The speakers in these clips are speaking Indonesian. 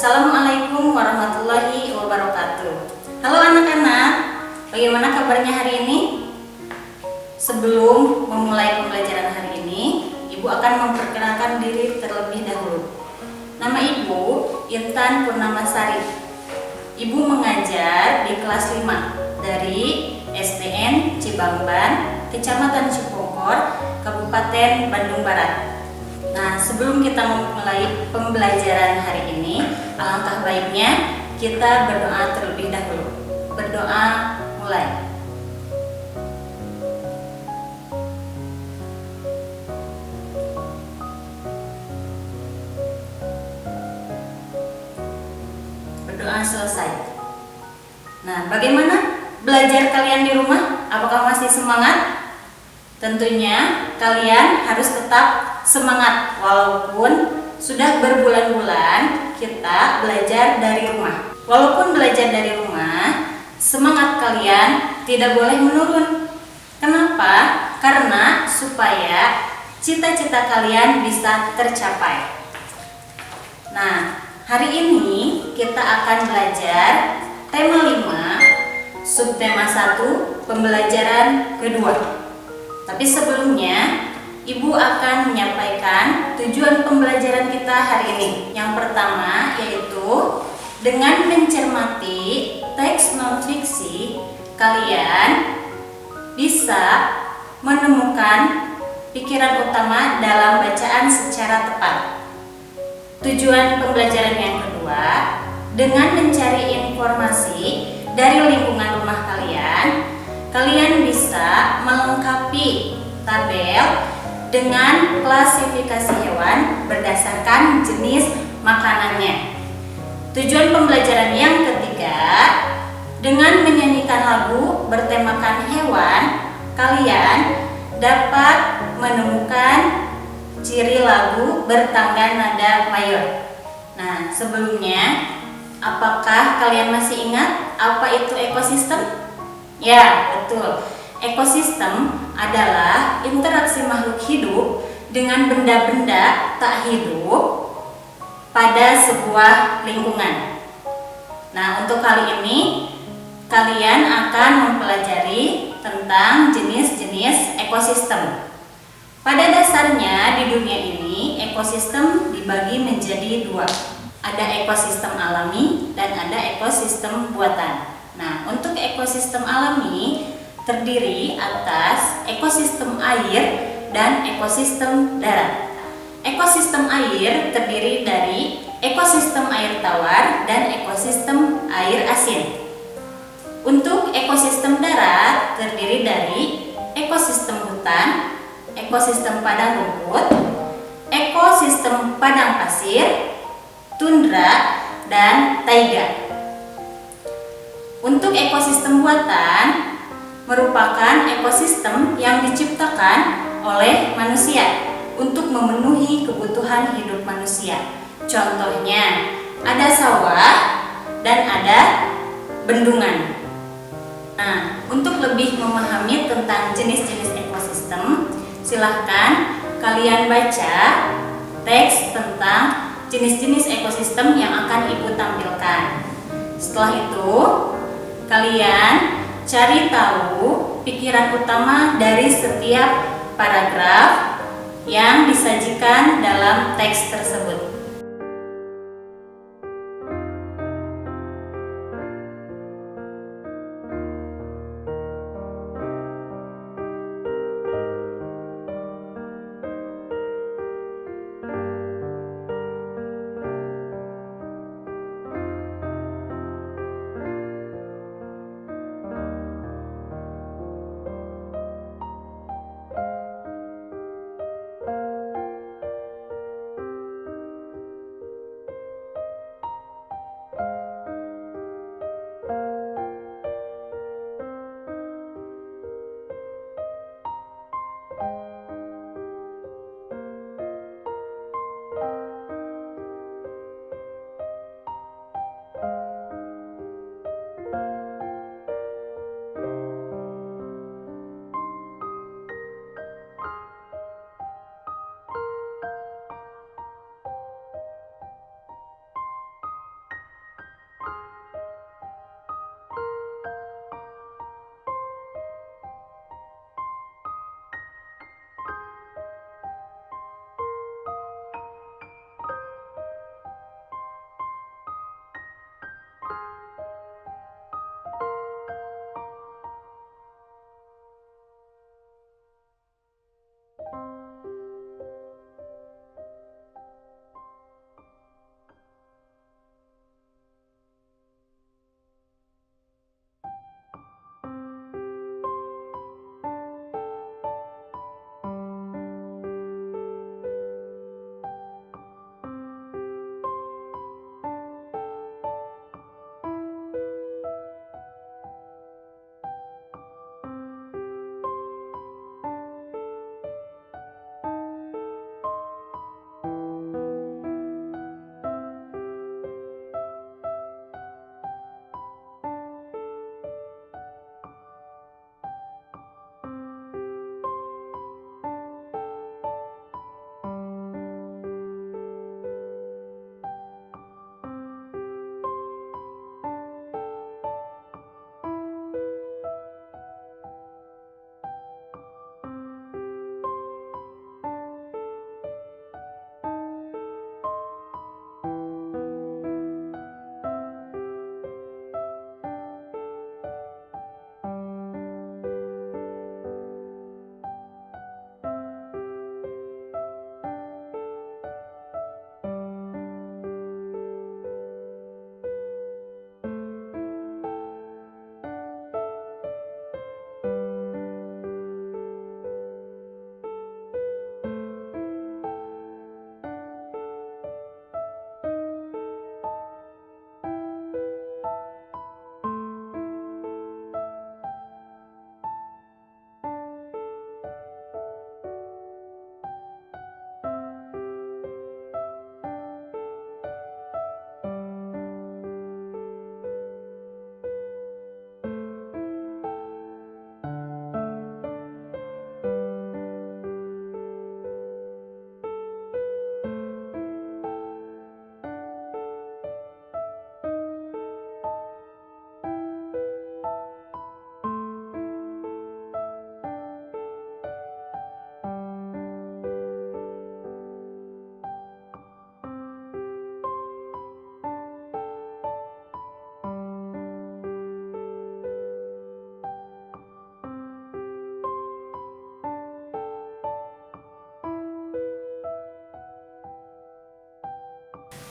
Assalamualaikum warahmatullahi wabarakatuh. Halo anak-anak, bagaimana kabarnya hari ini? Sebelum memulai pembelajaran hari ini, Ibu akan memperkenalkan diri terlebih dahulu. Nama Ibu Intan Purnamasari. Ibu mengajar di kelas 5 dari SDN Cibangban, Kecamatan Cipokor, Kabupaten Bandung Barat. Nah, sebelum kita memulai pembelajaran hari ini, alangkah baiknya kita berdoa terlebih dahulu. Berdoa mulai. Berdoa selesai. Nah, bagaimana belajar kalian di rumah? Apakah masih semangat? Tentunya kalian harus tetap semangat walaupun sudah berbulan-bulan kita belajar dari rumah. Walaupun belajar dari rumah, semangat kalian tidak boleh menurun. Kenapa? Karena supaya cita-cita kalian bisa tercapai. Nah, hari ini kita akan belajar tema 5, subtema 1, pembelajaran kedua. Tapi sebelumnya, Ibu akan menyampaikan tujuan pembelajaran kita hari ini. Yang pertama yaitu dengan mencermati teks non-fiksi, kalian bisa menemukan pikiran utama dalam bacaan secara tepat. Tujuan pembelajaran yang kedua, dengan mencari informasi dari lingkungan rumah kalian, kalian bisa melengkapi tabel dengan klasifikasi hewan berdasarkan jenis makanannya. Tujuan pembelajaran yang ketiga, dengan menyanyikan lagu bertemakan hewan, kalian dapat menemukan ciri lagu bertangga nada mayor. Nah, sebelumnya, apakah kalian masih ingat apa itu ekosistem? Ya, betul. Ekosistem adalah interaksi makhluk hidup dengan benda-benda tak hidup pada sebuah lingkungan. Nah, untuk kali ini kalian akan mempelajari tentang jenis-jenis ekosistem. Pada dasarnya di dunia ini ekosistem dibagi menjadi dua. Ada ekosistem alami dan ada ekosistem buatan. Nah, untuk ekosistem alami terdiri atas ekosistem air dan ekosistem darat. Ekosistem air terdiri dari ekosistem air tawar dan ekosistem air asin. Untuk ekosistem darat terdiri dari ekosistem hutan, ekosistem padang rumput, ekosistem padang pasir, tundra, dan taiga. Untuk ekosistem buatan merupakan ekosistem yang diciptakan oleh manusia untuk memenuhi kebutuhan hidup manusia. Contohnya, ada sawah dan ada bendungan. Nah, untuk lebih memahami tentang jenis-jenis ekosistem, silahkan kalian baca teks tentang jenis-jenis ekosistem yang akan Ibu tampilkan. Setelah itu, kalian cari tahu pikiran utama dari setiap paragraf yang disajikan dalam teks tersebut.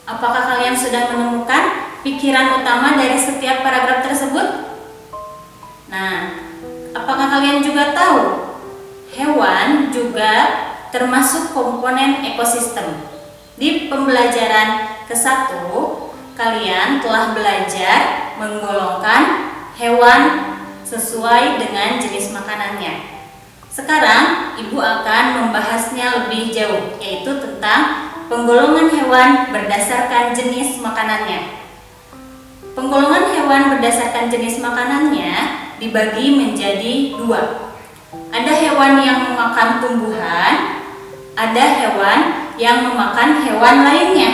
Apakah kalian sudah menemukan pikiran utama dari setiap paragraf tersebut? Nah, apakah kalian juga tahu hewan juga termasuk komponen ekosistem? Di pembelajaran ke-1, kalian telah belajar menggolongkan hewan sesuai dengan jenis makanannya. Sekarang, Ibu akan membahasnya lebih jauh, yaitu tentang penggolongan hewan berdasarkan jenis makanannya. Penggolongan hewan berdasarkan jenis makanannya dibagi menjadi 2. Ada hewan yang memakan tumbuhan, ada hewan yang memakan hewan lainnya.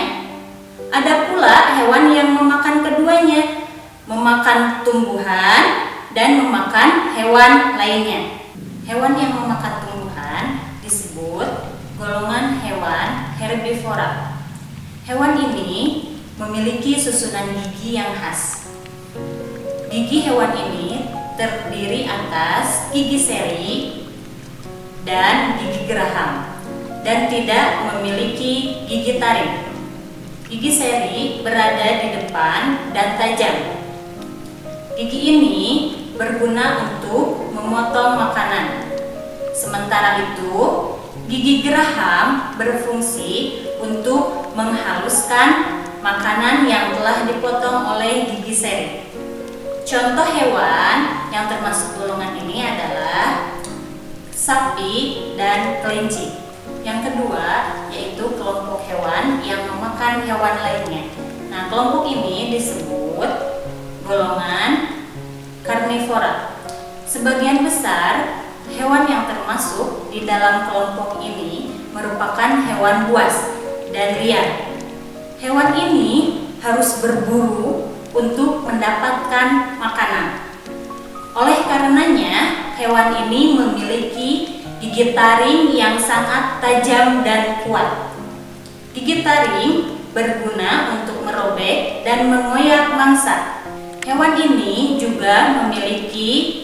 Ada pula hewan yang memakan keduanya, memakan tumbuhan dan memakan hewan lainnya. Hewan yang memakan tumbuhan disebut golongan hewan herbivora. Hewan ini memiliki susunan gigi yang khas. Gigi hewan ini terdiri atas gigi seri dan gigi geraham dan tidak memiliki gigi taring. Gigi seri berada di depan dan tajam. Gigi ini berguna untuk memotong makanan. Sementara itu, gigi geraham berfungsi untuk menghaluskan makanan yang telah dipotong oleh gigi seri. Contoh hewan yang termasuk golongan ini adalah sapi dan kelinci. Yang kedua yaitu kelompok hewan yang memakan hewan lainnya. Nah, kelompok ini disebut golongan karnivora. Sebagian besar hewan yang termasuk di dalam kelompok ini merupakan hewan buas dan liar. Hewan ini harus berburu untuk mendapatkan makanan. Oleh karenanya, hewan ini memiliki gigi taring yang sangat tajam dan kuat. Gigi taring berguna untuk merobek dan mengoyak mangsa. Hewan ini juga memiliki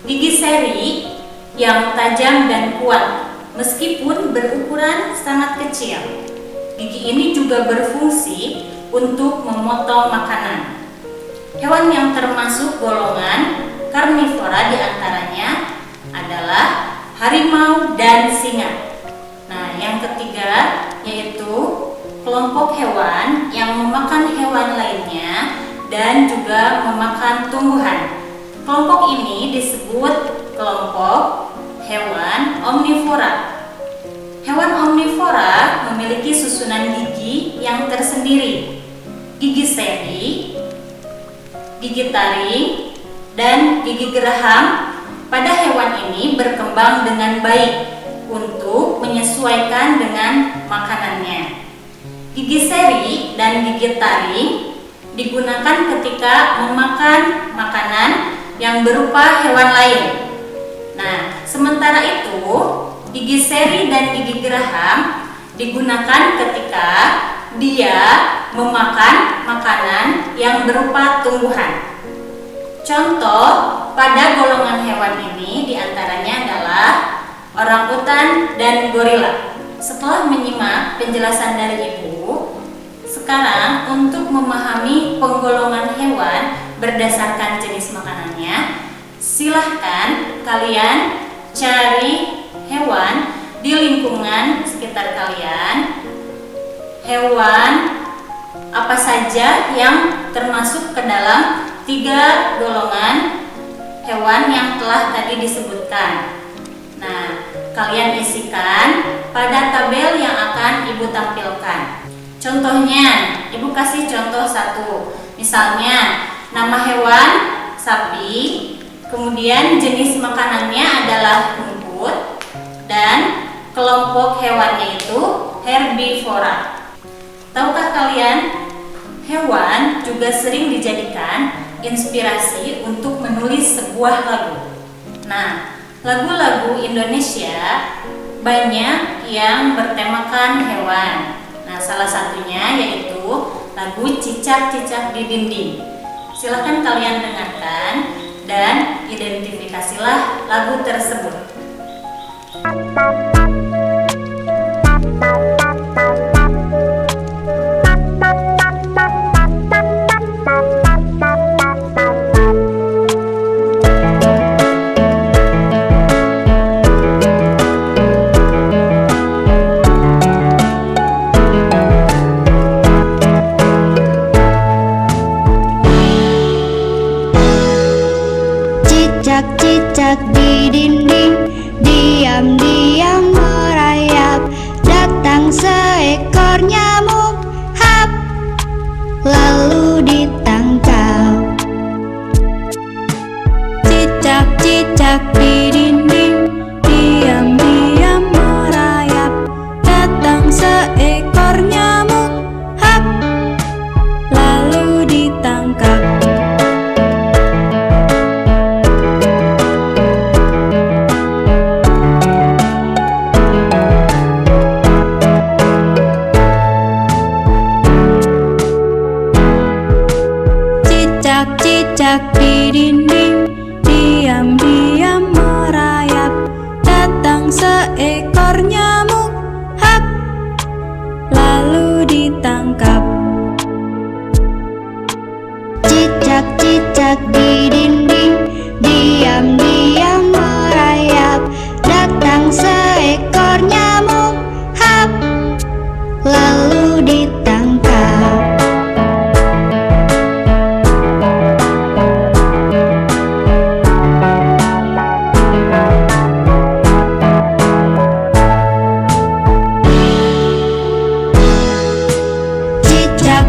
gigi seri yang tajam dan kuat, meskipun berukuran sangat kecil. Gigi ini juga berfungsi untuk memotong makanan. Hewan yang termasuk golongan karnivora diantaranya adalah harimau dan singa. Nah, yang ketiga yaitu kelompok hewan yang memakan hewan lainnya dan juga memakan tumbuhan. Kelompok ini disebut kelompok hewan omnivora. Hewan omnivora memiliki susunan gigi yang tersendiri. Gigi seri, gigi taring, dan gigi geraham pada hewan ini berkembang dengan baik untuk menyesuaikan dengan makanannya. Gigi seri dan gigi taring digunakan ketika memakan makanan yang berupa hewan lain. Nah, sementara itu, gigi seri dan gigi geraham digunakan ketika dia memakan makanan yang berupa tumbuhan. Contoh pada golongan hewan ini diantaranya adalah orangutan dan gorila. Setelah menyimak penjelasan dari Ibu, sekarang untuk memahami penggolongan hewan berdasarkan jenis makanannya, silahkan kalian cari hewan di lingkungan sekitar kalian. Hewan apa saja yang termasuk ke dalam 3 golongan hewan yang telah tadi disebutkan. Nah, kalian isikan pada tabel yang akan Ibu tampilkan. Contohnya, Ibu kasih contoh 1. Misalnya, nama hewan sapi, kemudian jenis makanannya adalah rumput, dan kelompok hewannya itu herbivora. Tahukah kalian, hewan juga sering dijadikan inspirasi untuk menulis sebuah lagu. Nah, lagu-lagu Indonesia banyak yang bertemakan hewan. Nah, salah satunya yaitu lagu Cicak-Cicak di Dinding. Silahkan kalian dengarkan dan identifikasilah lagu tersebut. cicak di dinding, diam-diam merayap. Datang seekor nyamuk, hap, lalu ditangkap. Cicak-cicak di dinding, diam-diam merayap. Datang seekor nyamuk, hap, lalu ditangkap. Cicak-cicak di dinding, diam-diam merayap. Datang seekor nyamuk, hap, lalu ditangkap. Cicak-cicak di dinding, diam-diam merayap. Datang seekor nyamuk, hap, lalu ditangkap.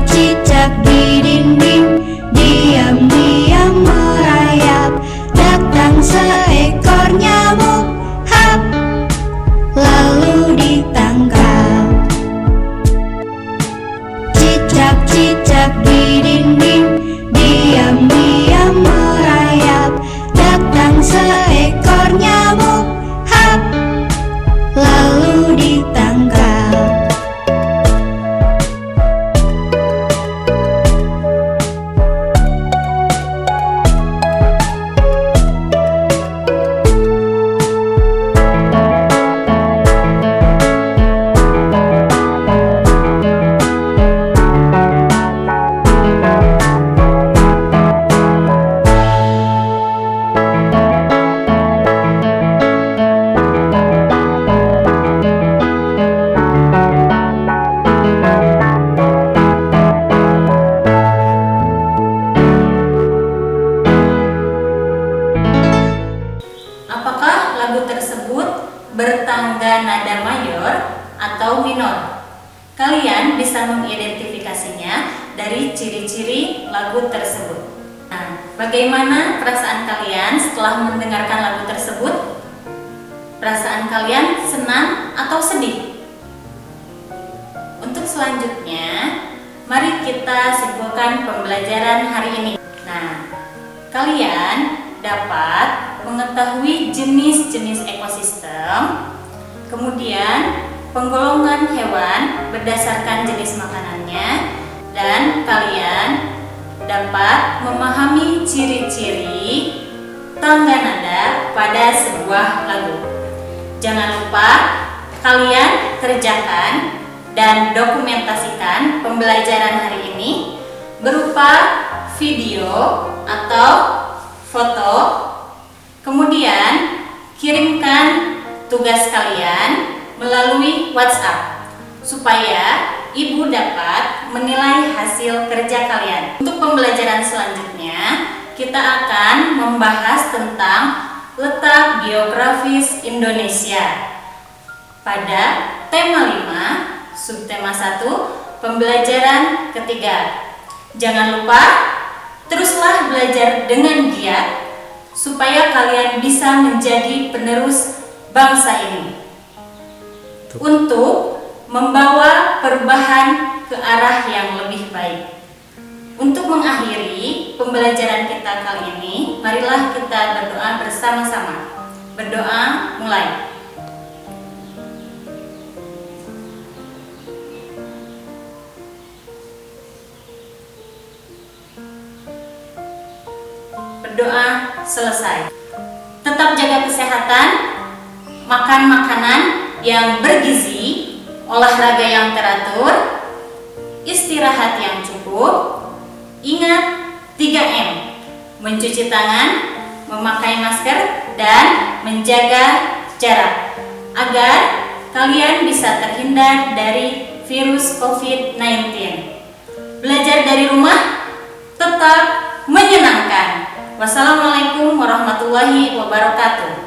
Cicak di dinding, diam-diam merayap. Datang seekor nyamuk, hap, lalu ditangkap. Cicak-cicak di dinding, diam-diam merayap. Datang seekor nyamuk, hap, lalu ditangkap. Apakah lagu tersebut bertangga nada mayor atau minor? Kalian bisa mengidentifikasinya dari ciri-ciri lagu tersebut. Nah, bagaimana perasaan kalian setelah mendengarkan lagu tersebut? Perasaan kalian senang atau sedih? Untuk selanjutnya, mari kita simpulkan pembelajaran hari ini. Nah, kalian dapat mengetahui jenis-jenis ekosistem, kemudian penggolongan hewan berdasarkan jenis makanannya, dan kalian dapat memahami ciri-ciri tangga nada pada sebuah lagu. Jangan lupa kalian kerjakan dan dokumentasikan pembelajaran hari ini berupa video atau foto. Kemudian kirimkan tugas kalian melalui WhatsApp supaya ibu dapat menilai hasil kerja kalian. Untuk pembelajaran selanjutnya, kita akan membahas tentang letak geografis Indonesia pada tema 5, subtema 1, pembelajaran ketiga. Jangan lupa teruslah belajar dengan giat supaya kalian bisa menjadi penerus bangsa ini untuk membawa perubahan ke arah yang lebih baik. Untuk mengakhiri pembelajaran kita kali ini, marilah kita berdoa bersama-sama. Berdoa mulai. Berdoa selesai. Tetap jaga kesehatan, makan makanan yang bergizi, olahraga yang teratur, istirahat yang cukup. Ingat 3M, mencuci tangan, memakai masker, dan menjaga jarak agar kalian bisa terhindar dari virus COVID-19. Belajar dari rumah tetap menyenangkan. Wassalamualaikum warahmatullahi wabarakatuh.